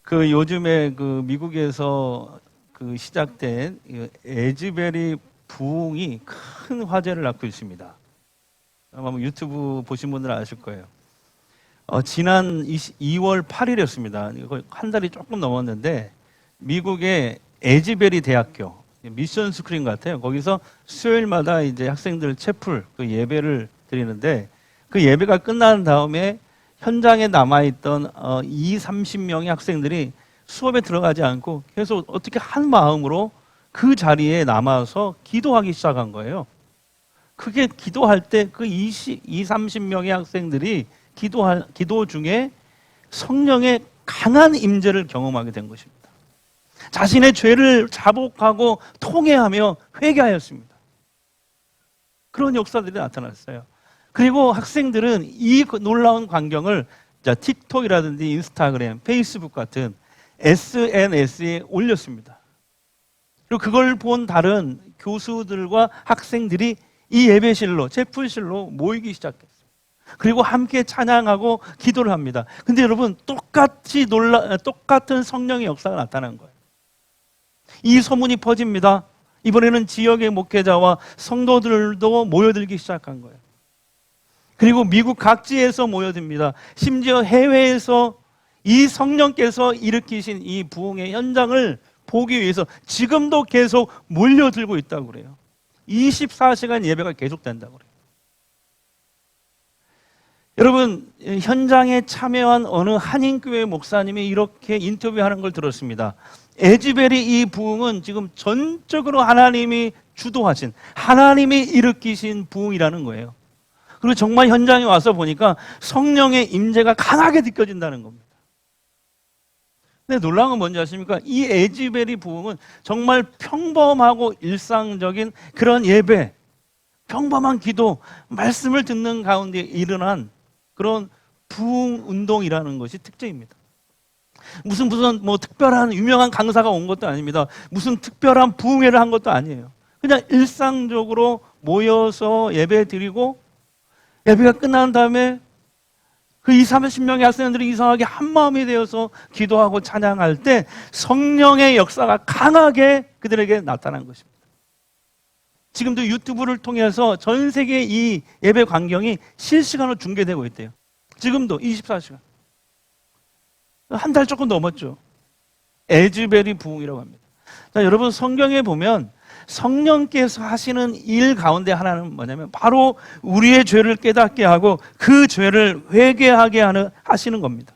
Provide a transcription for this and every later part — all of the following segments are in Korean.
그 요즘에 그 미국에서 그 시작된 에즈베리 부흥이 큰 화제를 낳고 있습니다. 아마 유튜브 보신 분들은 아실 거예요. 지난 2월 8일이었습니다. 한 달이 조금 넘었는데 미국의 에즈베리 대학교 미션 스크린 같아요. 거기서 수요일마다 이제 학생들 채플 그 예배를 드리는데 그 예배가 끝난 다음에 현장에 남아있던 30명의 학생들이 수업에 들어가지 않고 계속 어떻게 한 마음으로 그 자리에 남아서 기도하기 시작한 거예요. 그게 기도할 때 그 30명의 학생들이 기도 중에 성령의 강한 임재를 경험하게 된 것입니다. 자신의 죄를 자복하고 통회하며 회개하였습니다. 그런 역사들이 나타났어요. 그리고 학생들은 이 놀라운 광경을 틱톡이라든지 인스타그램, 페이스북 같은 SNS에 올렸습니다. 그리고 그걸 본 다른 교수들과 학생들이 이 예배실로, 채플실로 모이기 시작했어요. 그리고 함께 찬양하고 기도를 합니다. 근데 여러분, 똑같은 성령의 역사가 나타난 거예요. 이 소문이 퍼집니다. 이번에는 지역의 목회자와 성도들도 모여들기 시작한 거예요. 그리고 미국 각지에서 모여듭니다. 심지어 해외에서 이 성령께서 일으키신 이 부흥의 현장을 보기 위해서 지금도 계속 몰려들고 있다고 그래요. 24시간 예배가 계속된다고 그래요. 여러분, 현장에 참여한 어느 한인교회 목사님이 이렇게 인터뷰하는 걸 들었습니다. 에즈베리 이 부흥은 지금 전적으로 하나님이 주도하신, 하나님이 일으키신 부흥이라는 거예요. 그리고 정말 현장에 와서 보니까 성령의 임재가 강하게 느껴진다는 겁니다. 근데 놀라운 건 뭔지 아십니까? 이 에즈베리 부흥은 정말 평범하고 일상적인 그런 예배, 평범한 기도, 말씀을 듣는 가운데 일어난 그런 부흥 운동이라는 것이 특징입니다. 무슨 특별한 유명한 강사가 온 것도 아닙니다. 무슨 특별한 부흥회를 한 것도 아니에요. 그냥 일상적으로 모여서 예배 드리고 예배가 끝난 다음에 그 30명의 학생들이 이상하게 한마음이 되어서 기도하고 찬양할 때 성령의 역사가 강하게 그들에게 나타난 것입니다. 지금도 유튜브를 통해서 전 세계 이 예배 광경이 실시간으로 중계되고 있대요. 지금도 24시간. 한 달 조금 넘었죠. 에즈베리 부흥이라고 합니다. 자, 여러분 성경에 보면 성령께서 하시는 일 가운데 하나는 뭐냐면 바로 우리의 죄를 깨닫게 하고 그 죄를 회개하게 하시는 겁니다.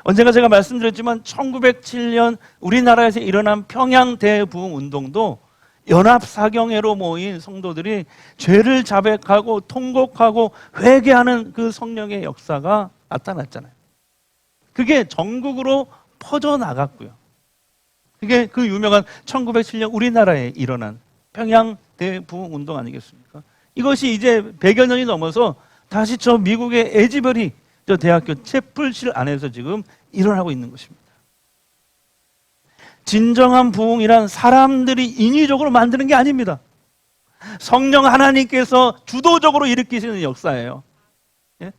언젠가 제가 말씀드렸지만 1907년 우리나라에서 일어난 평양 대부흥 운동도 연합사경회로 모인 성도들이 죄를 자백하고 통곡하고 회개하는 그 성령의 역사가 나타났잖아요. 그게 전국으로 퍼져나갔고요. 그게 그 유명한 1907년 우리나라에 일어난 평양 대부흥 운동 아니겠습니까? 이것이 이제 100여 년이 넘어서 다시 저 미국의 에즈베리 저 대학교 채플실 안에서 지금 일어나고 있는 것입니다. 진정한 부흥이란 사람들이 인위적으로 만드는 게 아닙니다. 성령 하나님께서 주도적으로 일으키시는 역사예요. 예?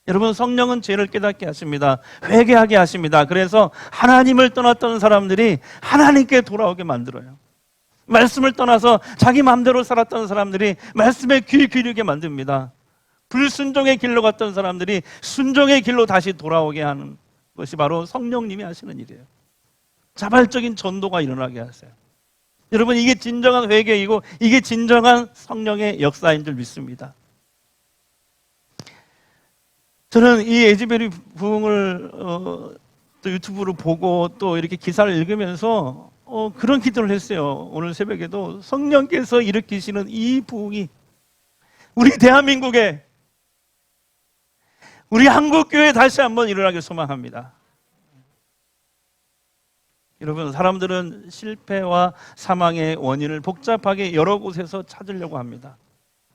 여러분, 성령은 죄를 깨닫게 하십니다. 회개하게 하십니다. 그래서 하나님을 떠났던 사람들이 하나님께 돌아오게 만들어요. 말씀을 떠나서 자기 마음대로 살았던 사람들이 말씀에 귀 기울이게 만듭니다. 불순종의 길로 갔던 사람들이 순종의 길로 다시 돌아오게 하는 것이 바로 성령님이 하시는 일이에요. 자발적인 전도가 일어나게 하세요. 여러분, 이게 진정한 회개이고 이게 진정한 성령의 역사인 줄 믿습니다. 저는 이 에즈베리 부흥을 또 유튜브로 보고 또 이렇게 기사를 읽으면서 그런 기도를 했어요. 오늘 새벽에도 성령께서 일으키시는 이 부흥이 우리 대한민국에, 우리 한국교회에 다시 한번 일어나길 소망합니다. 여러분, 사람들은 실패와 사망의 원인을 복잡하게 여러 곳에서 찾으려고 합니다.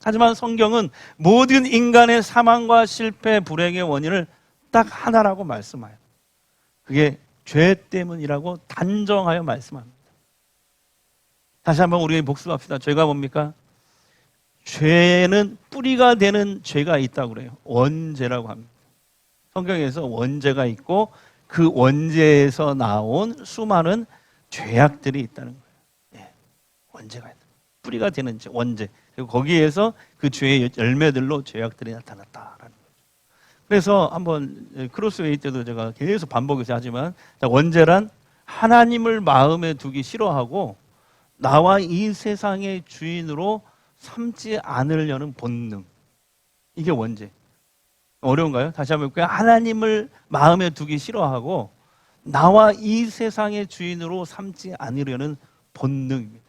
하지만 성경은 모든 인간의 사망과 실패, 불행의 원인을 딱 하나라고 말씀해요. 그게 죄 때문이라고 단정하여 말씀합니다. 다시 한번 우리 복습합시다. 죄가 뭡니까? 죄는 뿌리가 되는 죄가 있다고 그래요. 원죄라고 합니다. 성경에서 원죄가 있고 그 원죄에서 나온 수많은 죄악들이 있다는 거예요. 예, 원죄가 있다. 뿌리가 되는 원죄. 그리고 거기에서 그 죄의 열매들로 죄악들이 나타났다라는 거죠. 그래서 한번 크로스웨이 때도 제가 계속 반복해서 하지만, 원죄란 하나님을 마음에 두기 싫어하고 나와 이 세상의 주인으로 삼지 않으려는 본능. 이게 원죄. 어려운가요? 다시 한번 볼까요? 하나님을 마음에 두기 싫어하고 나와 이 세상의 주인으로 삼지 않으려는 본능입니다.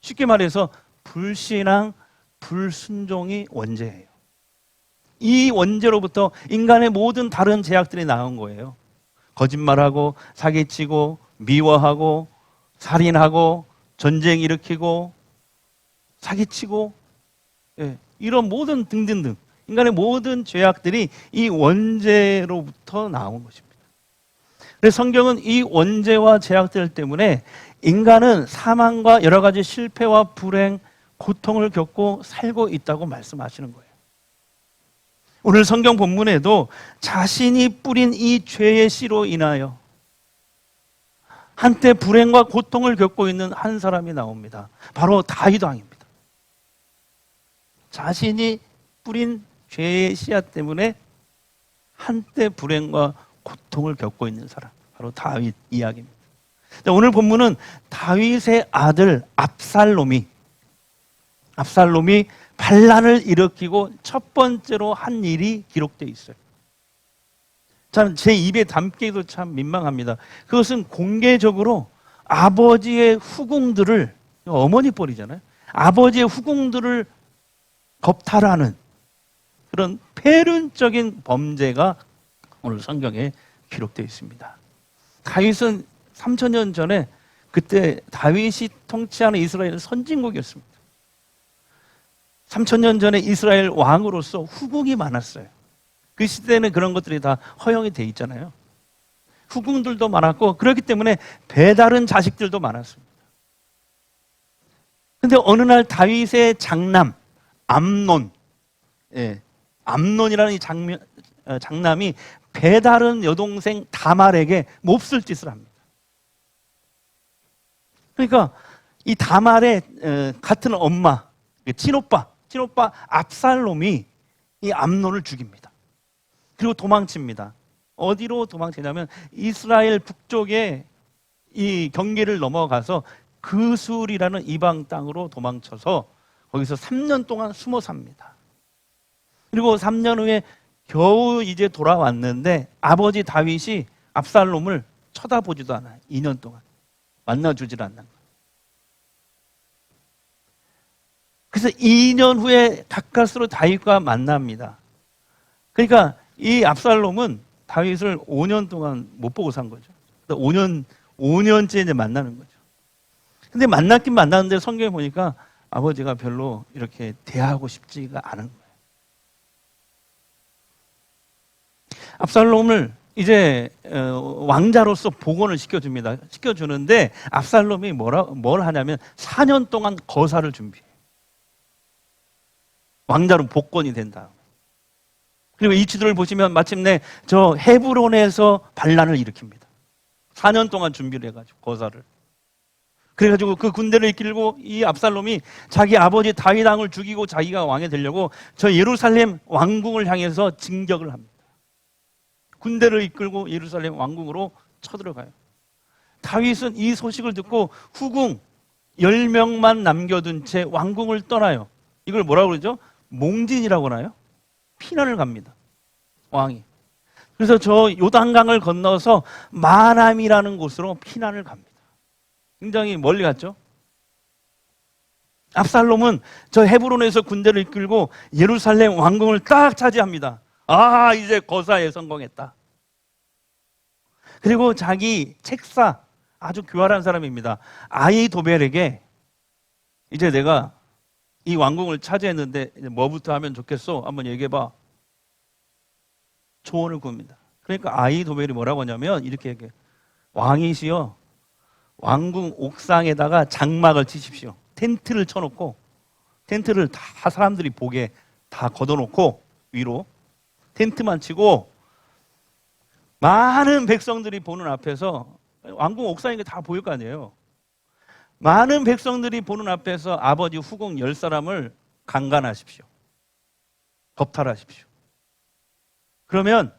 쉽게 말해서 불신앙, 불순종이 원죄예요. 이 원죄로부터 인간의 모든 다른 죄악들이 나온 거예요. 거짓말하고 사기치고 미워하고 살인하고 전쟁 일으키고 사기치고, 예, 이런 모든 등등등 인간의 모든 죄악들이 이 원죄로부터 나온 것입니다. 그래서 성경은 이 원죄와 죄악들 때문에 인간은 사망과 여러 가지 실패와 불행, 고통을 겪고 살고 있다고 말씀하시는 거예요. 오늘 성경 본문에도 자신이 뿌린 이 죄의 씨로 인하여 한때 불행과 고통을 겪고 있는 한 사람이 나옵니다. 바로 다윗 왕입니다. 자신이 뿌린 죄의 씨앗 때문에 한때 불행과 고통을 겪고 있는 사람, 바로 다윗 이야기입니다. 오늘 본문은 다윗의 아들 압살롬이 반란을 일으키고 첫 번째로 한 일이 기록되어 있어요. 참 제 입에 담기도 참 민망합니다. 그것은 공개적으로 아버지의 후궁들을, 어머니 뻘이잖아요, 아버지의 후궁들을 겁탈하는 그런 폐륜적인 범죄가 오늘 성경에 기록되어 있습니다. 다윗은 3000년 전에, 그때 다윗이 통치하는 이스라엘은 선진국이었습니다. 3000년 전에 이스라엘 왕으로서 후궁이 많았어요. 그 시대에는 그런 것들이 다 허용이 돼 있잖아요. 후궁들도 많았고, 그렇기 때문에 배다른 자식들도 많았습니다. 근데 어느 날 다윗의 장남 암논, 암논이라는 이 장남이 배다른 여동생 다말에게 몹쓸 짓을 합니다. 그러니까 이 다말의 같은 엄마, 친오빠 압살롬이 이 암논을 죽입니다. 그리고 도망칩니다. 어디로 도망치냐면 이스라엘 북쪽에 이 경계를 넘어가서 그술이라는 이방 땅으로 도망쳐서 거기서 3년 동안 숨어 삽니다. 그리고 3년 후에 겨우 이제 돌아왔는데 아버지 다윗이 압살롬을 쳐다보지도 않아요. 2년 동안 만나주질 않는 거예요. 그래서 2년 후에 가까스로 다윗과 만납니다. 그러니까 이 압살롬은 다윗을 5년 동안 못 보고 산 거죠. 5년째 이제 만나는 거죠. 근데 만났긴 만났는데 성경에 보니까 아버지가 별로 이렇게 대하고 싶지가 않은 거예요. 압살롬을 이제 왕자로서 복원을 시켜줍니다. 시켜주는데 압살롬이 뭘 하냐면 4년 동안 거사를 준비해요. 왕자로 복권이 된다. 그리고 이 지도를 보시면 마침내 저 헤브론에서 반란을 일으킵니다. 4년 동안 준비를 해가지고 거사를. 그래가지고 그 군대를 이끌고 이 압살롬이 자기 아버지 다윗 왕을 죽이고 자기가 왕이 되려고 저 예루살렘 왕궁을 향해서 진격을 합니다. 군대를 이끌고 예루살렘 왕궁으로 쳐들어가요. 다윗은 이 소식을 듣고 후궁 10명만 남겨둔 채 왕궁을 떠나요. 이걸 뭐라고 그러죠? 몽진이라고 하나요? 피난을 갑니다. 왕이. 그래서 저 요단강을 건너서 마남이라는 곳으로 피난을 갑니다. 굉장히 멀리 갔죠. 압살롬은 저 헤브론에서 군대를 이끌고 예루살렘 왕궁을 딱 차지합니다. 아, 이제 거사에 성공했다. 그리고 자기 책사, 아주 교활한 사람입니다, 아히도벨에게 이제 내가 이 왕궁을 차지했는데 뭐부터 하면 좋겠어? 한번 얘기해봐. 조언을 구합니다. 그러니까 아히도벨이 뭐라고 하냐면 이렇게 얘기해요. 왕이시여, 왕궁 옥상에다가 장막을 치십시오. 텐트를 쳐놓고, 텐트를 다 사람들이 보게 다 걷어놓고 위로 텐트만 치고 많은 백성들이 보는 앞에서 왕궁 옥상에 다 보일 거 아니에요. 많은 백성들이 보는 앞에서 아버지 후궁 10사람을 강간하십시오. 겁탈하십시오. 그러면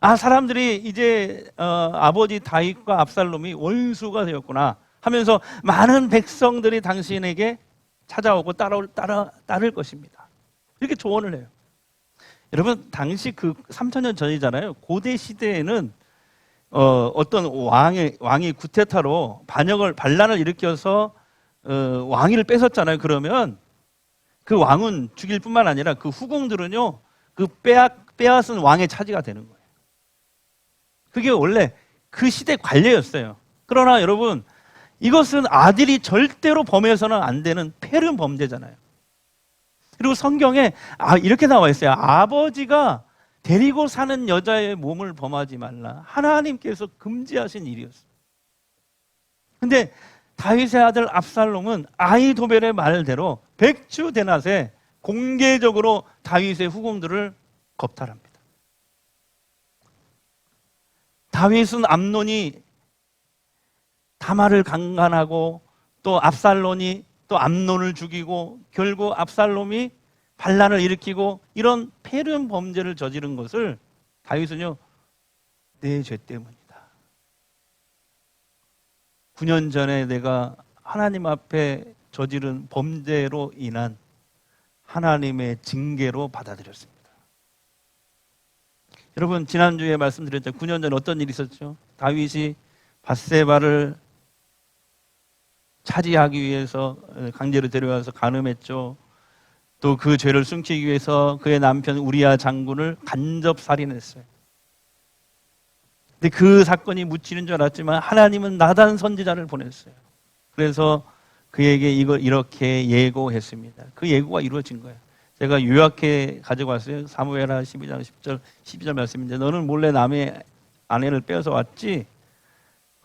사람들이 이제 아버지 다윗과 압살롬이 원수가 되었구나 하면서 많은 백성들이 당신에게 찾아오고 따를 것입니다. 이렇게 조언을 해요. 여러분, 당시 그 3000년 전이잖아요. 고대 시대에는 어떤 왕이 구테타로 반란을 일으켜서 왕위를 뺏었잖아요. 그러면 그 왕은 죽일 뿐만 아니라 그 후궁들은요, 그 빼앗은 왕의 차지가 되는 거예요. 그게 원래 그 시대 관례였어요. 그러나 여러분, 이것은 아들이 절대로 범해서는 안 되는 폐륜 범죄잖아요. 그리고 성경에 이렇게 나와 있어요. 아버지가 데리고 사는 여자의 몸을 범하지 말라. 하나님께서 금지하신 일이었어요. 근데 다윗의 아들 압살롬은 아히도벨의 말대로 백주대낮에 공개적으로 다윗의 후궁들을 겁탈합니다. 다윗은 암논이 다말을 강간하고 또 압살롬이 또 암논을 죽이고 결국 압살롬이 반란을 일으키고 이런 폐륜 범죄를 저지른 것을 다윗은요, 내 죄 때문이다. 9년 전에 내가 하나님 앞에 저지른 범죄로 인한 하나님의 징계로 받아들였습니다. 여러분, 지난주에 말씀드렸죠. 9년 전에 어떤 일이 있었죠? 다윗이 밧세바를 차지하기 위해서 강제로 데려와서 간음했죠. 또 그 죄를 숨기기 위해서 그의 남편 우리야 장군을 간접 살인했어요. 근데 그 사건이 묻히는 줄 알았지만 하나님은 나단 선지자를 보냈어요. 그래서 그에게 이걸 이렇게 예고했습니다. 그 예고가 이루어진 거예요. 제가 요약해 가지고 왔어요. 사무엘하 12장 10절 12절 말씀인데, 너는 몰래 남의 아내를 빼앗아 왔지?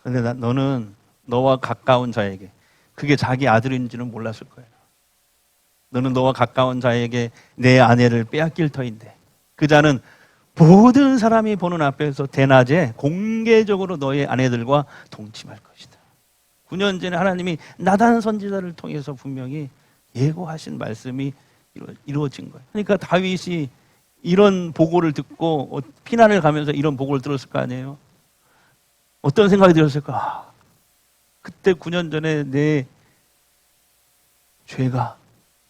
그런데 너는 너와 가까운 자에게, 그게 자기 아들인지는 몰랐을 거예요. 너는 너와 가까운 자에게 내 아내를 빼앗길 터인데 그 자는 모든 사람이 보는 앞에서 대낮에 공개적으로 너의 아내들과 동침할 것이다. 9년 전에 하나님이 나단 선지자를 통해서 분명히 예고하신 말씀이 이루어진 거예요. 그러니까 다윗이 이런 보고를 듣고 피난을 가면서 이런 보고를 들었을 거 아니에요. 어떤 생각이 들었을까? 그때 9년 전에 내 죄가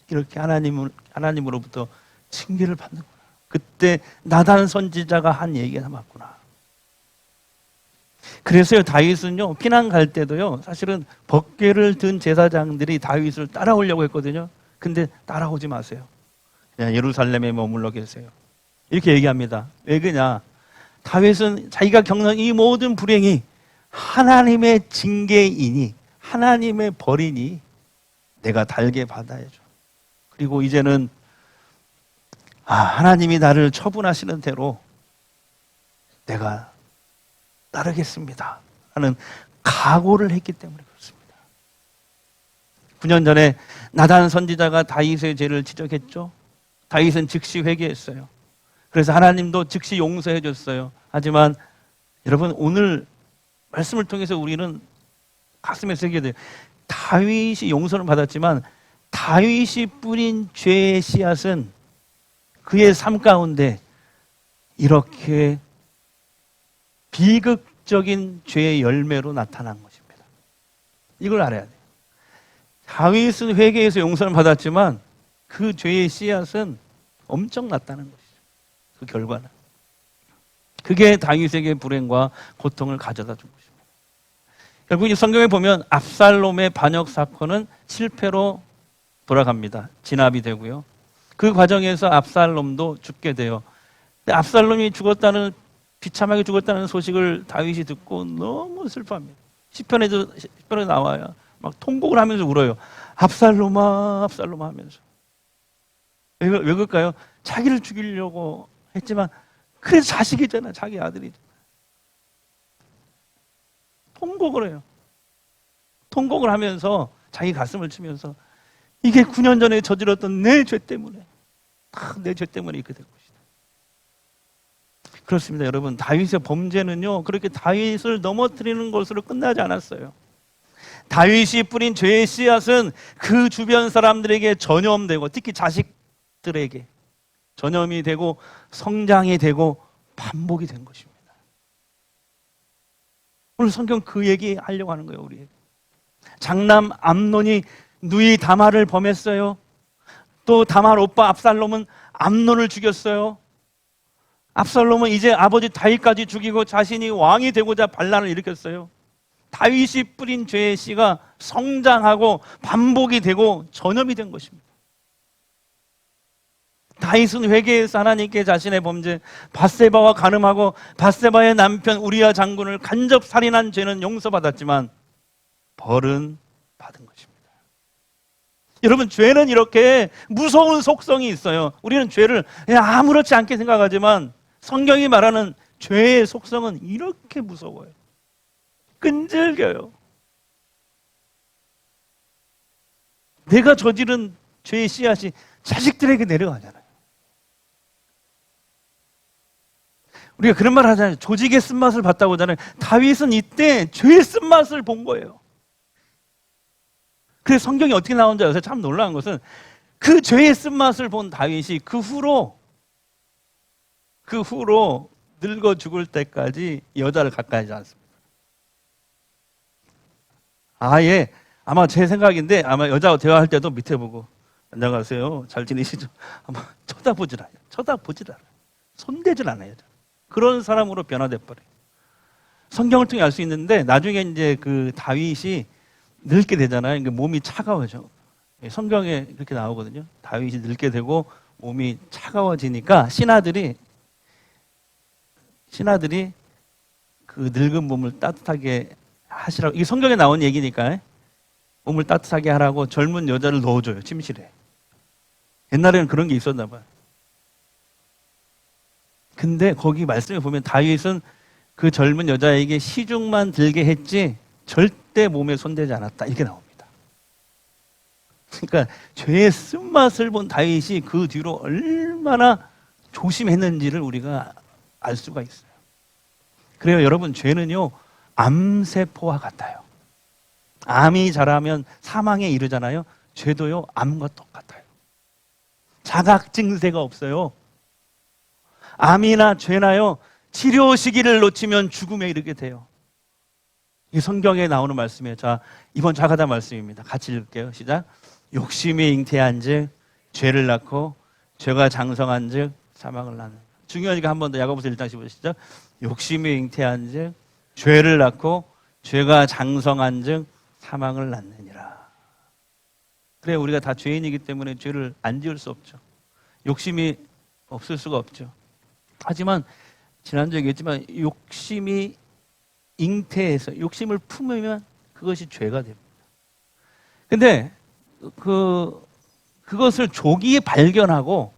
이렇게 하나님으로부터 징계를 받는구나. 그때 나단 선지자가 한 얘기가 맞구나. 그래서요, 다윗은요, 피난 갈 때도요, 사실은 법궤를 든 제사장들이 다윗을 따라오려고 했거든요. 근데 따라오지 마세요. 그냥 예루살렘에 머물러 계세요. 이렇게 얘기합니다. 왜 그러냐? 다윗은 자기가 겪는 이 모든 불행이 하나님의 징계이니, 하나님의 벌이니 내가 달게 받아야죠. 그리고 이제는 하나님이 나를 처분하시는 대로 내가 따르겠습니다 하는 각오를 했기 때문에 그렇습니다. 9년 전에 나단 선지자가 다윗의 죄를 지적했죠. 다윗은 즉시 회개했어요. 그래서 하나님도 즉시 용서해 줬어요. 하지만 여러분, 오늘 말씀을 통해서 우리는 가슴에 새겨야 돼요. 다윗이 용서를 받았지만 다윗이 뿌린 죄의 씨앗은 그의 삶 가운데 이렇게 비극적인 죄의 열매로 나타난 것입니다. 이걸 알아야 돼요. 다윗은 회개해서 용서를 받았지만 그 죄의 씨앗은 엄청났다는 것이죠. 그 결과는. 그게 다윗에게 불행과 고통을 가져다 준 것입니다. 결국 이 성경에 보면 압살롬의 반역 사건은 실패로 돌아갑니다. 진압이 되고요. 그 과정에서 압살롬도 죽게 돼요. 근데 압살롬이 죽었다는, 비참하게 죽었다는 소식을 다윗이 듣고 너무 슬퍼합니다. 시편에 나와요. 막 통곡을 하면서 울어요. 압살롬아, 압살롬아 하면서. 왜 그럴까요? 자기를 죽이려고 했지만 그래서 자식이잖아, 자기 아들이잖아. 통곡을 해요. 통곡을 하면서 자기 가슴을 치면서 이게 9년 전에 저질렀던 내 죄 때문에, 내 죄 때문에 이렇게 된 것이다. 그렇습니다, 여러분. 다윗의 범죄는요, 그렇게 다윗을 넘어뜨리는 것으로 끝나지 않았어요. 다윗이 뿌린 죄의 씨앗은 그 주변 사람들에게 전염되고, 특히 자식들에게 전염이 되고 성장이 되고 반복이 된 것입니다. 오늘 성경 그 얘기 하려고 하는 거예요, 우리에게. 장남 암논이 누이 다말을 범했어요. 또 다말 오빠 압살롬은 암논을 죽였어요. 압살롬은 이제 아버지 다윗까지 죽이고 자신이 왕이 되고자 반란을 일으켰어요. 다윗이 뿌린 죄의 씨가 성장하고 반복이 되고 전염이 된 것입니다. 다윗은 회개해서 하나님께 자신의 범죄, 밧세바와 간음하고 밧세바의 남편 우리야 장군을 간접 살인한 죄는 용서받았지만 벌은 받은 것입니다. 여러분, 죄는 이렇게 무서운 속성이 있어요. 우리는 죄를 그냥 아무렇지 않게 생각하지만 성경이 말하는 죄의 속성은 이렇게 무서워요. 끈질겨요. 내가 저지른 죄의 씨앗이 자식들에게 내려가잖아요. 우리가 그런 말 하잖아요. 조직의 쓴맛을 봤다고 하잖아요. 다윗은 이때 죄의 쓴맛을 본 거예요. 그래서 성경이 어떻게 나오는지 아세요? 참 놀라운 것은 그 죄의 쓴맛을 본 다윗이 그 후로 늙어 죽을 때까지 여자를 가까이 하지 않습니다. 아예 아마 제 생각인데 아마 여자와 대화할 때도 밑에 보고 안녕하세요, 잘 지내시죠? 아마 쳐다보질 않아요. 손대질 않아요. 그런 사람으로 변화돼 버려요. 성경을 통해 알 수 있는데 나중에 이제 그 다윗이 늙게 되잖아요. 그러니까 몸이 차가워져. 성경에 그렇게 나오거든요. 다윗이 늙게 되고 몸이 차가워지니까 신하들이 그 늙은 몸을 따뜻하게 하시라고, 이게 성경에 나온 얘기니까 몸을 따뜻하게 하라고 젊은 여자를 넣어줘요, 침실에. 옛날에는 그런 게 있었나 봐요. 근데 거기 말씀에 보면 다윗은 그 젊은 여자에게 시중만 들게 했지 절대 몸에 손대지 않았다, 이렇게 나옵니다. 그러니까 죄의 쓴맛을 본 다윗이 그 뒤로 얼마나 조심했는지를 우리가 알 수가 있어요. 그래요, 여러분, 죄는요 암세포와 같아요. 암이 자라면 사망에 이르잖아요. 죄도요 암과 똑같아요. 자각 증세가 없어요. 암이나 죄나요 치료 시기를 놓치면 죽음에 이르게 돼요. 이 성경에 나오는 말씀이에요. 자, 이번 자가다 말씀입니다. 같이 읽을게요. 시작. 욕심이 잉태한즉 죄를 낳고 죄가 장성한즉 사망을 낳는. 중요하니까 한 번 더 야고보서 1장 15절 시작. 욕심이 잉태한즉 죄를 낳고 죄가 장성한즉 사망을 낳느니라. 그래, 우리가 다 죄인이기 때문에 죄를 안 지을 수 없죠. 욕심이 없을 수가 없죠. 하지만 지난주에 얘기했지만 욕심이 잉태해서 욕심을 품으면 그것이 죄가 됩니다. 근데 그것을 조기에 발견하고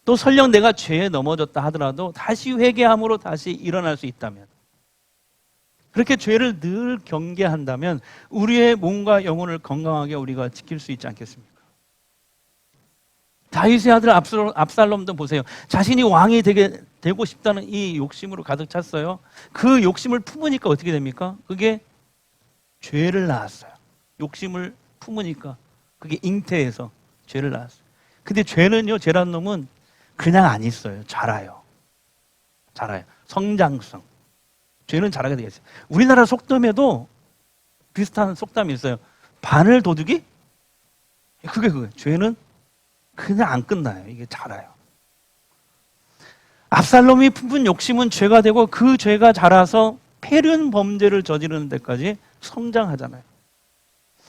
또 설령 내가 죄에 넘어졌다 하더라도 다시 회개함으로 다시 일어날 수 있다면, 그렇게 죄를 늘 경계한다면 우리의 몸과 영혼을 건강하게 우리가 지킬 수 있지 않겠습니까? 다윗의 아들 압살롬도 보세요. 자신이 왕이 되고 싶다는 이 욕심으로 가득 찼어요. 그 욕심을 품으니까 어떻게 됩니까? 그게 죄를 낳았어요. 욕심을 품으니까 그게 잉태해서 죄를 낳았어요. 근데 죄는요, 죄란 놈은 그냥 안 있어요. 자라요. 성장성. 죄는 자라게 되겠어요. 우리나라 속담에도 비슷한 속담이 있어요. 바늘 도둑이? 그게 죄는 그냥 안 끝나요. 이게 자라요. 압살롬이 품은 욕심은 죄가 되고 그 죄가 자라서 폐륜 범죄를 저지르는 데까지 성장하잖아요.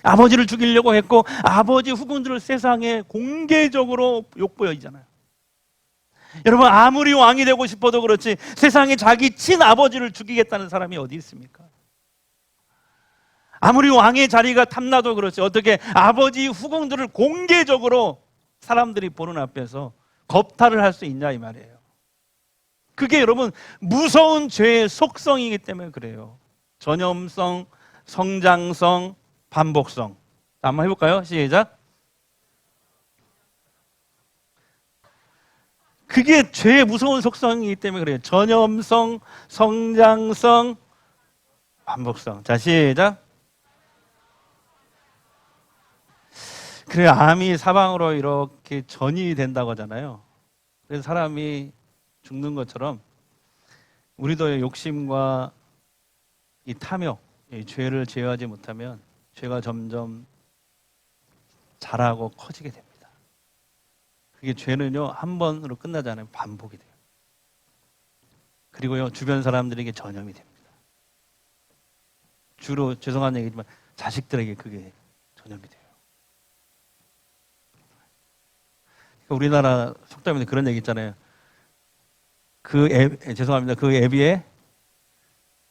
아버지를 죽이려고 했고 아버지 후손들을 세상에 공개적으로 욕보이잖아요. 여러분, 아무리 왕이 되고 싶어도 그렇지 세상에 자기 친아버지를 죽이겠다는 사람이 어디 있습니까? 아무리 왕의 자리가 탐나도 그렇지 어떻게 아버지 후손들을 공개적으로 사람들이 보는 앞에서 겁탈을 할 수 있냐, 이 말이에요. 그게 여러분 무서운 죄의 속성이기 때문에 그래요. 전염성, 성장성, 반복성. 한번 해볼까요? 시작. 그게 죄의 무서운 속성이기 때문에 그래요. 전염성, 성장성, 반복성. 자, 시작. 그래, 암이 사방으로 이렇게 전이 된다고 하잖아요. 그래서 사람이 죽는 것처럼 우리도 욕심과 이 탐욕, 이 죄를 제어하지 못하면 죄가 점점 자라고 커지게 됩니다. 그게 죄는요, 한 번으로 끝나지 않아요. 반복이 돼요. 그리고요, 주변 사람들에게 전염이 됩니다. 주로 죄송한 얘기지만 자식들에게 그게 전염이 돼요. 우리나라 속담에 그런 얘기 있잖아요. 죄송합니다. 그 애비의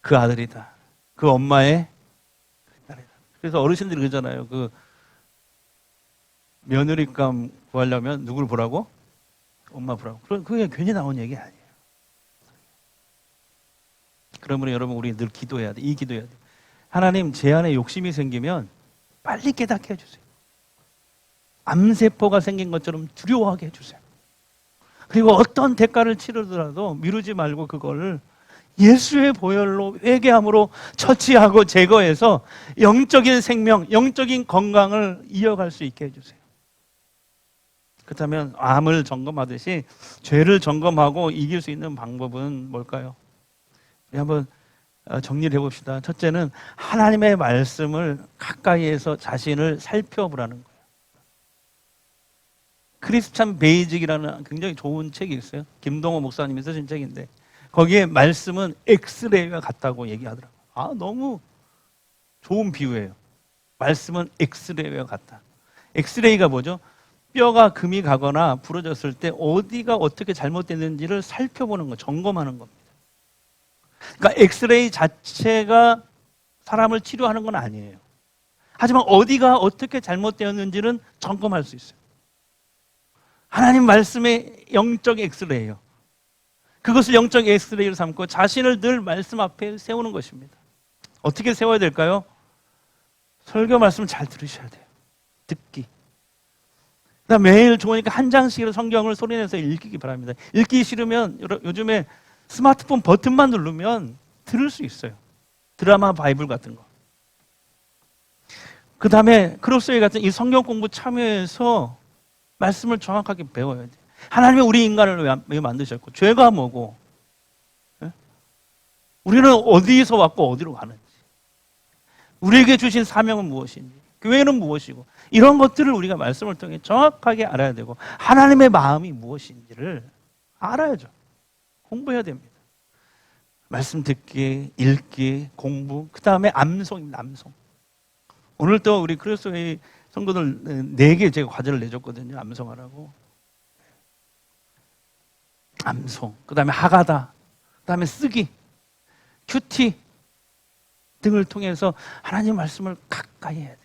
그 아들이다. 그 엄마의 딸이다. 그래서 어르신들이 그러잖아요. 그 며느리감 구하려면 누굴 보라고? 엄마 보라고. 그게 괜히 나온 얘기 아니에요. 그러므로 여러분, 우리 늘 기도해야 돼. 이 기도해야 돼. 하나님, 제 안에 욕심이 생기면 빨리 깨닫게 해주세요. 암세포가 생긴 것처럼 두려워하게 해주세요. 그리고 어떤 대가를 치르더라도 미루지 말고 그걸 예수의 보혈로 회개함으로 처치하고 제거해서 영적인 생명, 영적인 건강을 이어갈 수 있게 해주세요. 그렇다면 암을 점검하듯이 죄를 점검하고 이길 수 있는 방법은 뭘까요? 우리 한번 정리를 해봅시다. 첫째는 하나님의 말씀을 가까이에서 자신을 살펴보라는 거예요. 크리스찬 베이직이라는 굉장히 좋은 책이 있어요. 김동호 목사님이 쓰신 책인데 거기에 말씀은 엑스레이와 같다고 얘기하더라고요. 너무 좋은 비유예요. 말씀은 엑스레이와 같다. 엑스레이가 뭐죠? 뼈가 금이 가거나 부러졌을 때 어디가 어떻게 잘못됐는지를 살펴보는 거, 점검하는 겁니다. 그러니까 엑스레이 자체가 사람을 치료하는 건 아니에요. 하지만 어디가 어떻게 잘못되었는지는 점검할 수 있어요. 하나님 말씀의 영적 엑스레이예요. 그것을 영적 엑스레이로 삼고 자신을 늘 말씀 앞에 세우는 것입니다. 어떻게 세워야 될까요? 설교 말씀 잘 들으셔야 돼요. 듣기. 그다음 매일 좋으니까 한 장씩이라도 성경을 소리내서 읽기 바랍니다. 읽기 싫으면 요즘에 스마트폰 버튼만 누르면 들을 수 있어요. 드라마 바이블 같은 거. 그 다음에 크로스웨이 같은 이 성경 공부 참여해서 말씀을 정확하게 배워야 돼요. 하나님이 우리 인간을 왜 만드셨고 죄가 뭐고 우리는 어디서 왔고 어디로 가는지 우리에게 주신 사명은 무엇인지 교회는 무엇이고 이런 것들을 우리가 말씀을 통해 정확하게 알아야 되고 하나님의 마음이 무엇인지를 알아야죠. 공부해야 됩니다. 말씀 듣기, 읽기, 공부, 그 다음에 암송입니다. 암송. 오늘 또 우리 크리스도의 성도들 4개 제가 과제를 내줬거든요. 암송하라고. 암송, 그 다음에 하가다, 그 다음에 쓰기, 큐티 등을 통해서 하나님 말씀을 가까이 해야 돼요.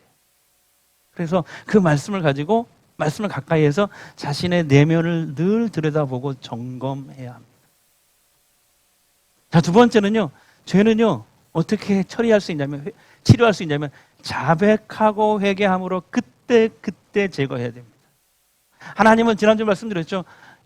그래서 그 말씀을 가지고 말씀을 가까이 해서 자신의 내면을 늘 들여다보고 점검해야 합니다. 자, 두 번째는요, 죄는요, 어떻게 처리할 수 있냐면, 치료할 수 있냐면, 자백하고 회개함으로 그때 제거해야 됩니다. 하나님은 지난주 말씀드렸죠.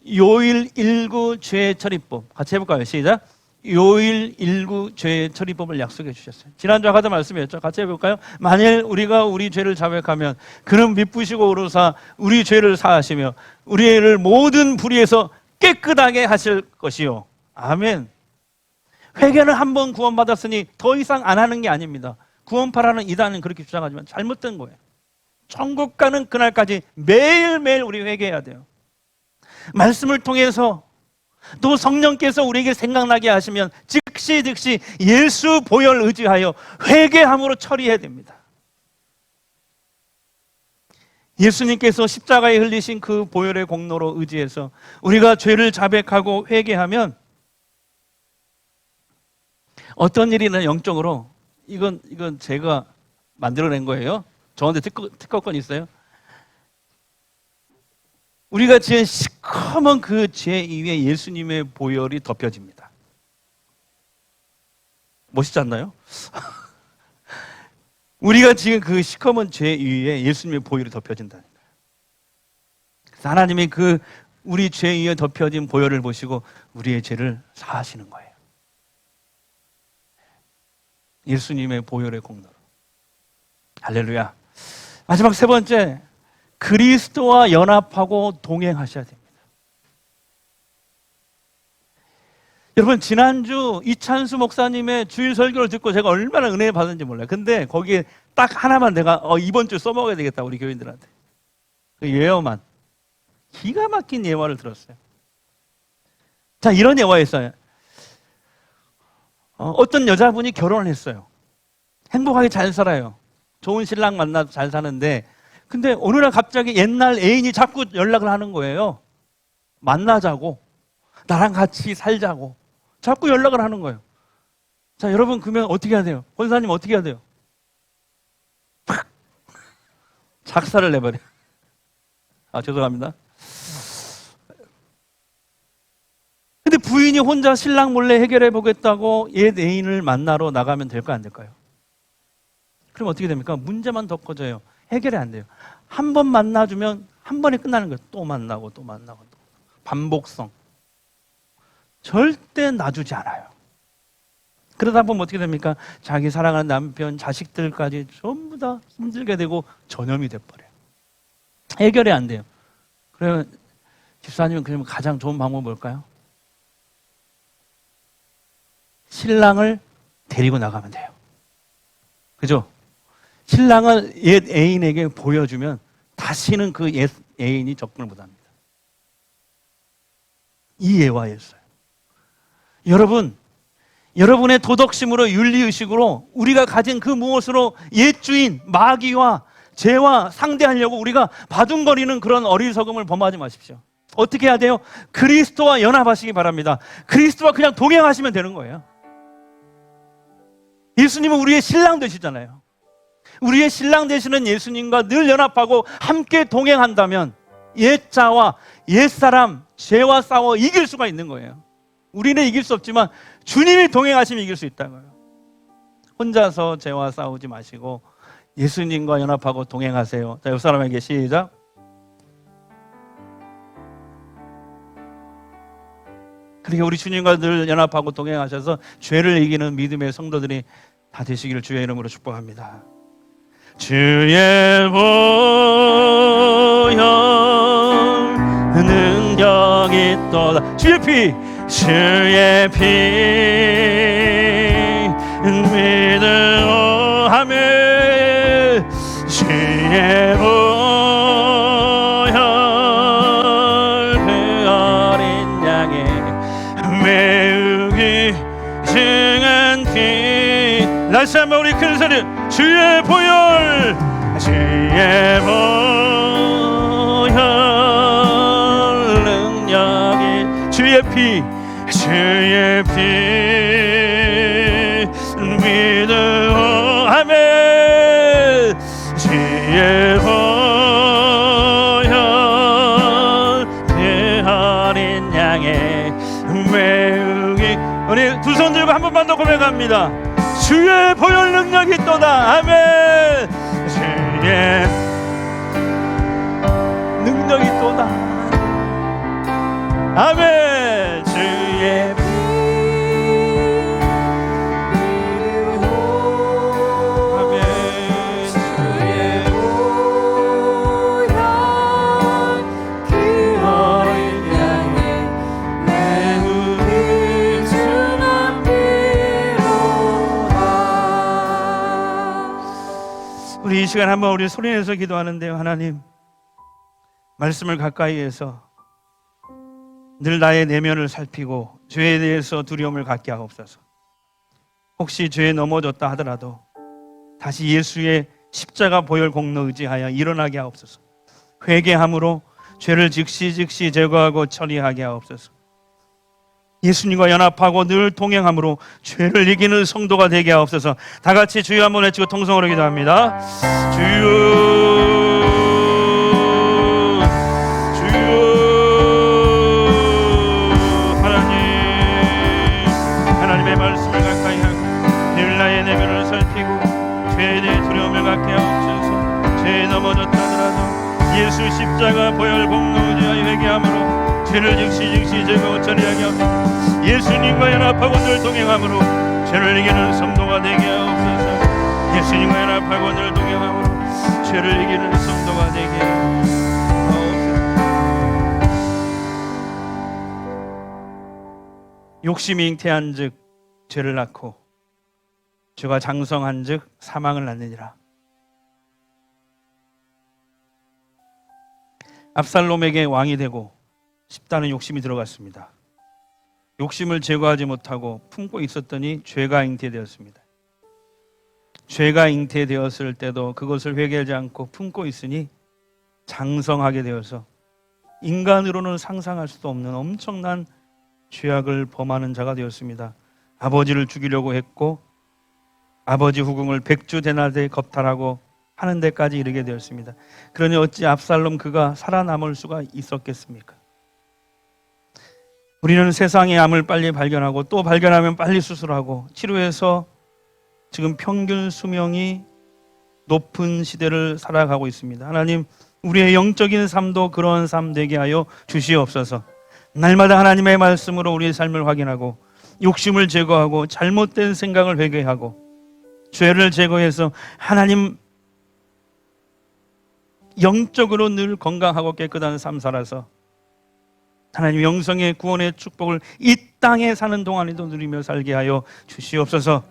요일 1구 죄 처리법. 같이 해볼까요? 시작. 요일 1구 죄 처리법을 약속해 주셨어요. 지난주 아까도 말씀이었죠. 같이 해볼까요? 만일 우리가 우리 죄를 자백하면 그는 미쁘시고 오르사 우리 죄를 사하시며 우리를 모든 불의에서 깨끗하게 하실 것이요. 아멘. 회개는 한 번 구원받았으니 더 이상 안 하는 게 아닙니다. 구원파라는 이단은 그렇게 주장하지만 잘못된 거예요. 천국 가는 그날까지 매일매일 우리 회개해야 돼요. 말씀을 통해서 또 성령께서 우리에게 생각나게 하시면 즉시 예수 보혈 의지하여 회개함으로 처리해야 됩니다. 예수님께서 십자가에 흘리신 그 보혈의 공로로 의지해서 우리가 죄를 자백하고 회개하면 어떤 일이나 영적으로 이건 제가 만들어낸 거예요. 저한테 특허권 있어요. 우리가 지은 시커먼 그 죄 위에 예수님의 보혈이 덮여집니다. 멋있지 않나요? 우리가 지금 그 시커먼 죄 위에 예수님의 보혈이 덮여진다는 거예요. 그래서 하나님이 그 우리 죄 위에 덮여진 보혈을 보시고 우리의 죄를 사하시는 거예요. 예수님의 보혈의 공로로. 할렐루야. 마지막 세 번째, 그리스도와 연합하고 동행하셔야 됩니다. 여러분, 지난주 이찬수 목사님의 주일 설교를 듣고 제가 얼마나 은혜 받은지 몰라요. 근데 거기에 딱 하나만 내가 이번 주 써먹어야 되겠다, 우리 교인들한테. 그 예화만. 기가 막힌 예화를 들었어요. 자, 이런 예화가 있어요. 어떤 여자분이 결혼을 했어요. 행복하게 잘 살아요. 좋은 신랑 만나서 잘 사는데, 근데 어느 날 갑자기 옛날 애인이 자꾸 연락을 하는 거예요. 만나자고, 나랑 같이 살자고 자꾸 연락을 하는 거예요. 자, 여러분, 그러면 어떻게 해야 돼요? 권사님, 어떻게 해야 돼요? 팍! 작사를 내버려. 죄송합니다. 근데 부인이 혼자 신랑 몰래 해결해 보겠다고 옛 애인을 만나러 나가면 될까요, 안 될까요? 그럼 어떻게 됩니까? 문제만 더 커져요. 해결이 안 돼요. 한 번 만나주면 한 번에 끝나는 거예요. 또 만나고 또 만나고 또. 반복성. 절대 놔주지 않아요. 그러다 보면 어떻게 됩니까? 자기 사랑하는 남편, 자식들까지 전부 다 힘들게 되고 전염이 돼버려요. 해결이 안 돼요. 그러면 집사님은 그러면 가장 좋은 방법은 뭘까요? 신랑을 데리고 나가면 돼요. 그죠? 신랑을 옛 애인에게 보여주면 다시는 그 옛 애인이 접근을 못합니다. 이 예화였어요. 여러분, 여러분의 도덕심으로, 윤리의식으로 우리가 가진 그 무엇으로 옛 주인 마귀와 죄와 상대하려고 우리가 바둥거리는 그런 어리석음을 범하지 마십시오. 어떻게 해야 돼요? 그리스도와 연합하시기 바랍니다. 그리스도와 그냥 동행하시면 되는 거예요. 예수님은 우리의 신랑 되시잖아요. 우리의 신랑 되시는 예수님과 늘 연합하고 함께 동행한다면 옛자와 옛사람, 죄와 싸워 이길 수가 있는 거예요. 우리는 이길 수 없지만 주님이 동행하시면 이길 수 있다고요. 혼자서 죄와 싸우지 마시고 예수님과 연합하고 동행하세요. 자, 옆 사람에게 시작. 그렇게 우리 주님과 늘 연합하고 동행하셔서 죄를 이기는 믿음의 성도들이 다 되시기를 주의 이름으로 축복합니다. 주의 보혈 능력이 있도다. 주의 피 믿음으로 하며 주의 보혈 그 어린 양의 매우기 증한 피. 다시 한번 우리 큰 소리. 주의 보혈 주의 보혈 능력이 주의 피 주의 피 믿음으로 하며 주의 보혈 그 어린 양의 매우기. 우리 두 손 들고 한 번만 더 고백합니다. 주의 보혈 능력이 있도다. 아멘. 주의 능력이 있도다. 아멘. 주의 이 시간 한번 우리 소리내서 기도하는데요. 하나님, 말씀을 가까이 해서 늘 나의 내면을 살피고 죄에 대해서 두려움을 갖게 하옵소서. 혹시 죄에 넘어졌다 하더라도 다시 예수의 십자가 보혈 공로 의지하여 일어나게 하옵소서. 회개함으로 죄를 즉시 제거하고 처리하게 하옵소서. 예수님과 연합하고 늘 동행함으로 죄를 이기는 성도가 되게 하옵소서. 다 같이 주여 한번 외치고 통성으로 기도합니다. 주여, 주여. 하나님의 말씀을 가까이 하고 늘 나의 내면을 살피고 죄에 대해 두려움을 갖게 하옵소서. 죄에 넘어졌다 하더라도 예수 십자가 보혈 공로 의지하여 회개함으로 죄를 즉시 제거 처리하게 하옵소서. 예수님과 연합하고 늘 동행함으로 죄를 이기는 성도가 되게 하옵소서. 예수님과 연합하고 늘 동행함으로 죄를 이기는 성도가 되게 하옵소서. 욕심이 잉태한즉 죄를 낳고 죄가 장성한즉 사망을 낳느니라. 압살롬에게 왕이 되고 싶다는 욕심이 들어갔습니다. 욕심을 제거하지 못하고 품고 있었더니 죄가 잉태되었습니다. 죄가 잉태되었을 때도 그것을 회개하지 않고 품고 있으니 장성하게 되어서 인간으로는 상상할 수도 없는 엄청난 죄악을 범하는 자가 되었습니다. 아버지를 죽이려고 했고 아버지 후궁을 백주대낮에 겁탈하고 하는 데까지 이르게 되었습니다. 그러니 어찌 압살롬 그가 살아남을 수가 있었겠습니까? 우리는 세상의 암을 빨리 발견하고 또 발견하면 빨리 수술하고 치료해서 지금 평균 수명이 높은 시대를 살아가고 있습니다. 하나님, 우리의 영적인 삶도 그런 삶 되게 하여 주시옵소서. 날마다 하나님의 말씀으로 우리의 삶을 확인하고 욕심을 제거하고 잘못된 생각을 회개하고 죄를 제거해서 하나님 영적으로 늘 건강하고 깨끗한 삶 살아서 하나님 영성의 구원의 축복을 이 땅에 사는 동안에도 누리며 살게 하여 주시옵소서.